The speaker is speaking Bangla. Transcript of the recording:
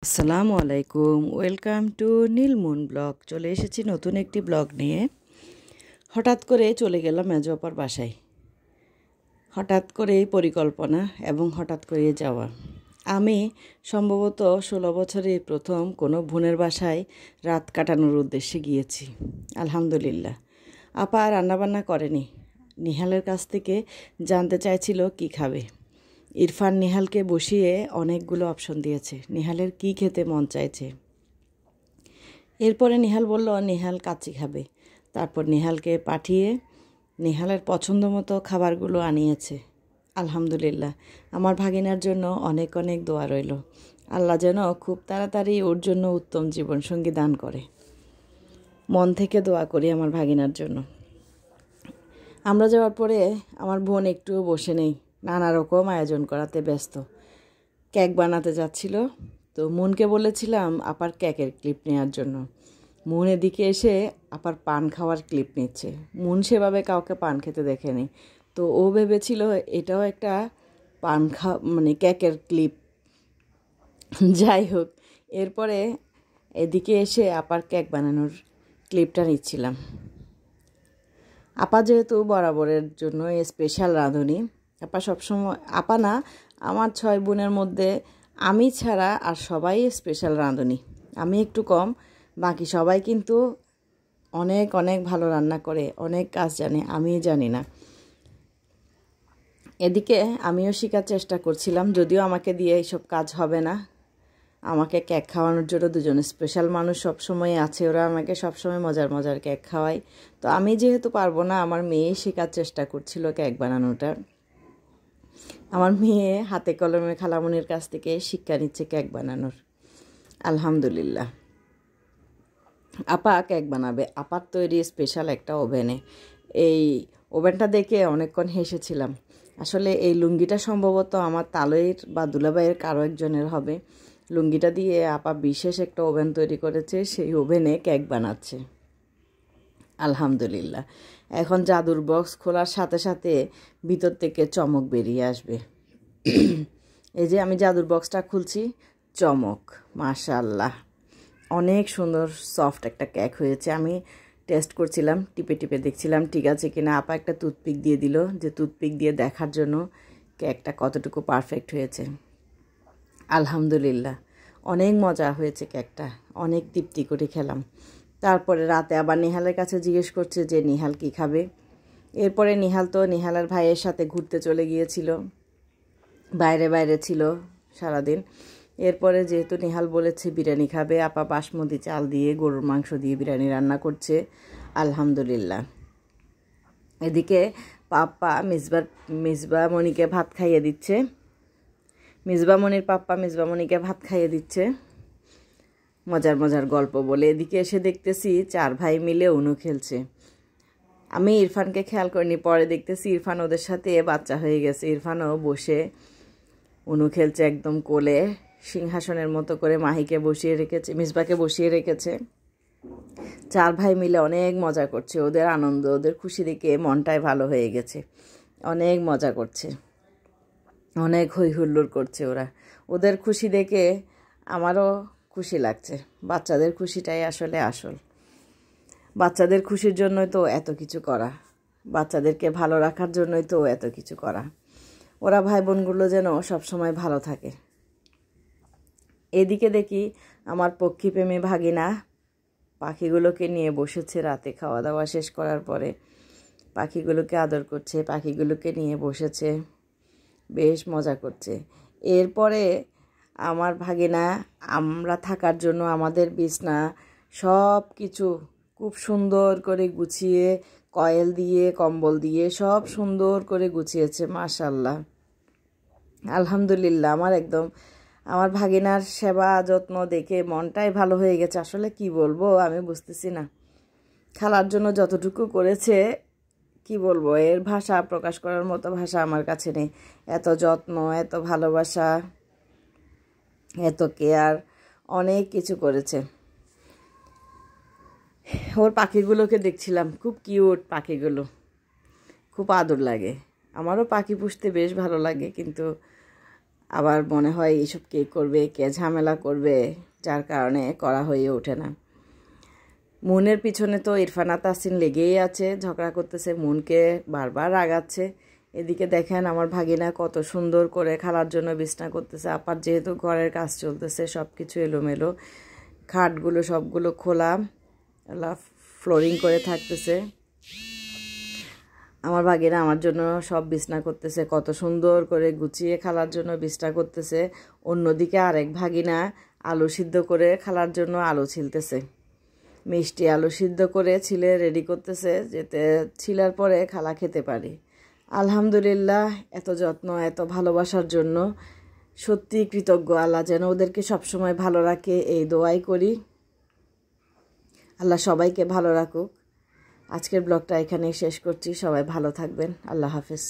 আসসালামু আলাইকুম, ওয়েলকাম টু নীলমুন ব্লগ। চলে এসেছি নতুন একটি ব্লগ নিয়ে। হঠাৎ করে চলে গেলাম মেজো আপার বাসায়। হঠাৎ করেই পরিকল্পনা এবং হঠাৎ করে যাওয়া। আমি সম্ভবত 16 বছরে প্রথম কোনো বোনের বাসায় রাত কাটানোর উদ্দেশ্যে গিয়েছি। আলহামদুলিল্লাহ। আপা রান্নাবান্না করেনি। নিহালের কাছ থেকে জানতে চাইছিল কি খাবে। ইরফান নিহালকে বসিয়ে অনেকগুলো অপশন দিয়েছে, নিহালের কি খেতে মন চাইছে। এরপরে নিহাল বলল নিহাল কাচ্চি খাবে। তারপর নিহালকে পাঠিয়ে নিহালের পছন্দ মতো খাবারগুলো আনিয়েছে। আলহামদুলিল্লাহ, আমার ভাগিনার জন্য অনেক অনেক দোয়া রইল। আল্লাহ যেন খুব তাড়াতাড়ি ওর জন্য উত্তম জীবনসঙ্গী দান করে। মন থেকে দোয়া করি আমার ভাগিনার জন্য। আমরা যাওয়ার পরে আমার বোন একটুও বসে নেই, নানা রকম আয়োজন করাতে ব্যস্ত। কেক বানাতে যাচ্ছিল, তো মুনকে বলেছিলাম আপার কেকের ক্লিপ নেওয়ার জন্য। মুন এদিকে এসে আপার পান খাওয়ার ক্লিপ নিচ্ছে। মুন সেভাবে কাউকে পান খেতে দেখেনি, তো ও ভেবেছিল এটাও একটা পান কেকের ক্লিপ। যাই হোক, এরপরে এদিকে এসে আপার কেক বানানোর ক্লিপটা নিচ্ছিলাম। আপা যেহেতু বরাবরের জন্য স্পেশাল রাঁধুনি, আপা সবসময়, আপা না, আমার 6 বোনের মধ্যে আমি ছাড়া আর সবাই স্পেশাল রাঁধুনি। আমি একটু কম, বাকি সবাই কিন্তু অনেক অনেক ভালো রান্না করে, অনেক কাজ জানে, আমি জানি না। এদিকে আমিও শেখার চেষ্টা করছিলাম, যদিও আমাকে দিয়ে এইসব কাজ হবে না। আমাকে কেক খাওয়ানোর জন্য দুজন স্পেশাল মানুষ সবসময় আছে, ওরা আমাকে সবসময় মজার মজার কেক খাওয়ায়। তো আমি যেহেতু পারবো না, আমার মেয়ে শেখার চেষ্টা করছিল কেক বানানোটা। আমার মেয়ে হাতে কলমে খালামুনির কাছ থেকে শিক্ষা নিচ্ছে কেক বানানোর। আলহামদুলিল্লাহ। আপা কেক বানাবে, আপার তৈরি স্পেশাল একটা ওভেনে। এই ওভেনটা দেখে অনেকক্ষণ হেসেছিলাম। আসলে এই লুঙ্গিটা সম্ভবত আমার তালইয়ের বা দুলাভাইয়ের কারো একজনের হবে। লুঙ্গিটা দিয়ে আপা বিশেষ একটা ওভেন তৈরি করেছে, সেই ওভেনে কেক বানাচ্ছে। আলহামদুলিল্লাহ। এখন জাদুর বক্স খোলার সাথে সাথে ভিতর থেকে চমক বেরিয়ে আসবে। এই যে আমি জাদুর বক্সটা খুলছি, চমক, মাশাআল্লাহ, অনেক সুন্দর সফট একটা কেক হয়েছে। আমি টেস্ট করছিলাম, টিপে টিপে দেখছিলাম ঠিক আছে কিনা। আপা একটা টুথপিক দিয়ে দিল, যে টুথপিক দিয়ে দেখার জন্য কেকটা কতটুকু পারফেক্ট হয়েছে। আলহামদুলিল্লাহ, অনেক মজা হয়েছে কেকটা, অনেক তৃপ্তি করে খেলাম। তারপরে রাতে আবার নিহালের কাছে জিজ্ঞেস করছে যে নিহাল কি খাবে। এরপরে নিহাল তো নিহালের ভাইয়ের সাথে ঘুরতে চলে গিয়েছিল, বাইরে বাইরে ছিল সারাদিন। এরপরে যেহেতু নিহাল বলেছে বিরিয়ানি খাবে, আপা বাসমতি চাল দিয়ে গরুর মাংস দিয়ে বিরিয়ানি রান্না করছে। আলহামদুলিল্লাহ। এদিকে পাপ্পা মিসবা মনিকে ভাত খাইয়ে দিচ্ছে। মিসবামণির পাপ্পা মিসবামণিকে ভাত খাইয়ে দিচ্ছে মজার মজার গল্প বলে। এদিকে এসে দেখতেছি 4 ভাই মিলে উনু খেলছে। আমি ইরফানকে খেয়াল করিনি, পরে দেখতেছি ইরফান ওদের সাথে বাচ্চা হয়ে গেছে। ইরফানও বসে উনু খেলছে একদম কোলে, সিংহাসনের মতো করে মাহিকে বসিয়ে রেখেছে, মিসবাকে বসিয়ে রেখেছে। 4 ভাই মিলে অনেক মজা করছে। ওদের আনন্দ, ওদের খুশি দেখে মনটাই ভালো হয়ে গেছে। অনেক মজা করছে, অনেক হই হুল্লোড় করছে ওরা। ওদের খুশি দেখে আমারও খুশি লাগছে। বাচ্চাদের খুশিটাই আসলে আসল। বাচ্চাদের খুশির জন্যই তো এত কিছু করা, বাচ্চাদেরকে ভালো রাখার জন্যই তো এত কিছু করা। ওরা ভাই বোনগুলো যেন সবসময় ভালো থাকে। এদিকে দেখি আমার পক্ষীপ্রেমী ভাগিনা পাখিগুলোকে নিয়ে বসেছে। রাতে খাওয়া দাওয়া শেষ করার পরে পাখিগুলোকে আদর করছে, পাখিগুলোকে নিয়ে বসেছে, বেশ মজা করছে। এরপরে আমার ভাগিনা আমরা থাকার জন্য আমাদের বিছনা সব কিছু খুব সুন্দর করে গুছিয়ে, কয়েল দিয়ে কম্বল দিয়ে সব সুন্দর করে গুছিয়েছে। মাশাআল্লাহ, আলহামদুলিল্লাহ। আমার ভাগিনার সেবা যত্ন দেখে মনটাই ভালো হয়ে গেছে। আসলে কি বলবো আমি বুঝতেছি না। খালার জন্য যতটুকু করেছে, কি বলবো, এর ভাষা প্রকাশ করার মতো ভাষা আমার কাছে নেই। এত যত্ন, এত ভালোবাসা, এত কেয়ার, অনেক কিছু করেছে। ওর পাখিগুলোকে দেখছিলাম, খুব কিউট পাখিগুলো, খুব আদর লাগে। আমারও পাখি পুষতে বেশ ভালো লাগে, কিন্তু আবার মনে হয় এইসব কে করবে, কে ঝামেলা করবে, যার কারণে করা হয়ে ওঠে না। মুনের পিছনে তো ইরফানা তাসিন লেগেই আছে, ঝগড়া করতেছে, মুনকে বারবার রাগাচ্ছে। এদিকে দেখেন আমার ভাগিনা কত সুন্দর করে খালার জন্য বিছনা করতেছে। আপার যেহেতু ঘরের কাজ চলতেছে, সব কিছু এলোমেলো, খাটগুলো সবগুলো খোলা, ফ্লোরিং করে থাকতেছে। আমার ভাগিনা আমার জন্য সব বিছনা করতেছে, কত সুন্দর করে গুছিয়ে খালার জন্য বিছনা করতেছে। অন্যদিকে আরেক ভাগিনা আলু সিদ্ধ করে খালার জন্য আলু ছিলতেছে, মিষ্টি আলু সিদ্ধ করে ছিলে রেডি করতেছে, যেতে ছিলার পরে খালা খেতে পারে। আলহামদুলিল্লাহ, এত যত্ন, এত ভালোবাসার জন্য সত্যি কৃতজ্ঞ। আল্লাহ যেন ওদেরকে সবসময় ভালো রাখে, এই দোয়াই করি। আল্লাহ সবাইকে ভালো রাখুক। আজকের ব্লগটা এখানেই শেষ করছি। সবাই ভালো থাকবেন। আল্লাহ হাফেজ।